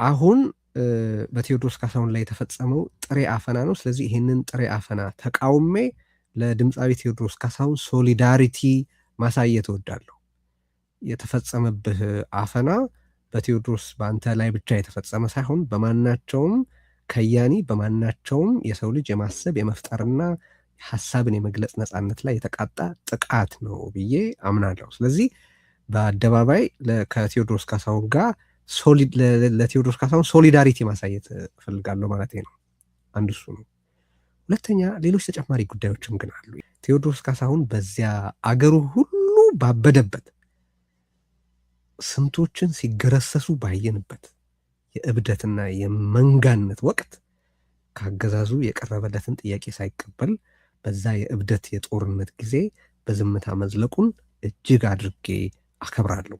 አሁን በቴዎድሮስ ካሳሁን ላይ የተፈጸመው ጥሬ አፈና ነው። ስለዚህ ይህንን ጥሬ አፈና ተቃውሜ ለድምፃዊ ቴዎድሮስ ካሳሁን ሶሊዳሪቲ ማሳየት እወዳለሁ። የተፈጸመብህ አፈና በቴዎድሮስ በአንተ ላይ ብቻ የተፈጸመ ሳይሆን በማናቸውም ከያኒ በማናቸውም የሰው ልጅ የማሰብ የመፍጠርና ሀሳብን የመግለጽ ነፃነት ላይ የተቃጣ ጥቃት ነው ብዬ አምናለሁ። ስለዚህ በአደባባይ ከቴዎድሮስ ካሳሁን ጋር ለቴዎድሮስ ካሳሁን ሶሊዳሪቲ ማሳየት እፈልጋለሁ ማለት ነው። አንዱ እሱ ነው። ሁለተኛ ሌሎች ተጨማሪ ጉዳዮችም ግን አሉ። ቴዎድሮስ ካሳሁን በዚያ አገሩ ሁሉ ባበደበት ስንቶችን ሲገረሰሱ ባየንበት የእብደትና የመንጋነት ወቅት ከአገዛዙ የቀረበለትን ጥያቄ ሳይቀበል በዛ የእብደት የጦርነት ጊዜ በዝምታ መዝለቁን እጅግ አድርጌ አከብራለሁ።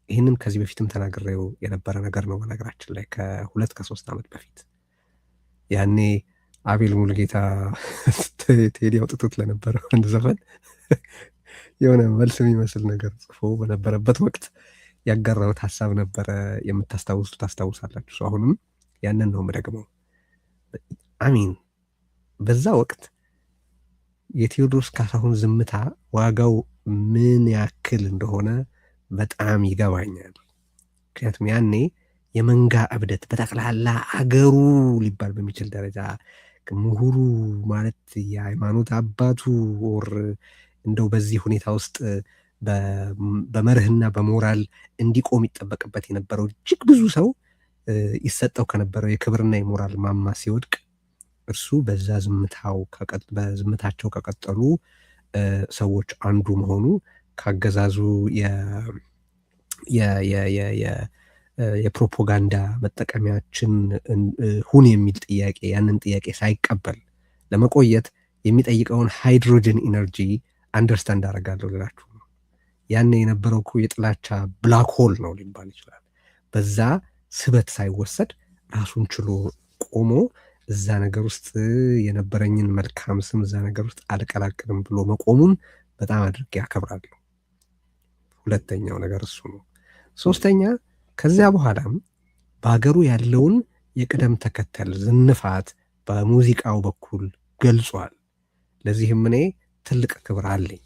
ይህንን ከዚህ በፊትም ተናግሬው የነበረ ነገር ነው። በነገራችን ላይ ከ2-3 ዓመት በፊት ያኔ አቤል ሙሉጌታ ቴዲ አውጥቶት ለነበረው አንድ ዘፈን የሆነ መልስ የሚመስል ነገር ጽፎ በነበረበት ወቅት ያጋራሁት ሀሳብ ነበረ። የምታስታውሱ ታስታውሳላችሁ። አሁንም ያንን ነው የምደግመው። አሚን በዛ ወቅት የቴዎድሮስ ካሳሁን ዝምታ ዋጋው ምን ያክል እንደሆነ በጣም ይገባኛል። ምክንያቱም ያኔ የመንጋ እብደት በጠቅላላ አገሩ ሊባል በሚችል ደረጃ ምሁሩ ማለት የሃይማኖት አባቱ ወር እንደው በዚህ ሁኔታ ውስጥ በመርህና በሞራል እንዲቆም ይጠበቅበት የነበረው እጅግ ብዙ ሰው ይሰጠው ከነበረው የክብርና የሞራል ማማ ሲወድቅ እርሱ በዛ በዝምታቸው ከቀጠሉ ሰዎች አንዱ መሆኑ ካገዛዙ የፕሮፓጋንዳ መጠቀሚያችን ሁን የሚል ጥያቄ ያንን ጥያቄ ሳይቀበል ለመቆየት የሚጠይቀውን ሃይድሮጅን ኢነርጂ አንደርስታንድ አደርጋለሁ ልላችሁ ነው። ያኔ የነበረው እኮ የጥላቻ ብላክ ሆል ነው ሊባል ይችላል። በዛ ስበት ሳይወሰድ ራሱን ችሎ ቆሞ እዛ ነገር ውስጥ የነበረኝን መልካም ስም እዛ ነገር ውስጥ አልቀላቅልም ብሎ መቆሙን በጣም አድርጌ አከብራለሁ። ሁለተኛው ነገር እሱ ነው። ሶስተኛ ከዚያ በኋላም በሀገሩ ያለውን የቅደም ተከተል ዝንፋት በሙዚቃው በኩል ገልጿል። ለዚህም እኔ ትልቅ ክብር አለኝ።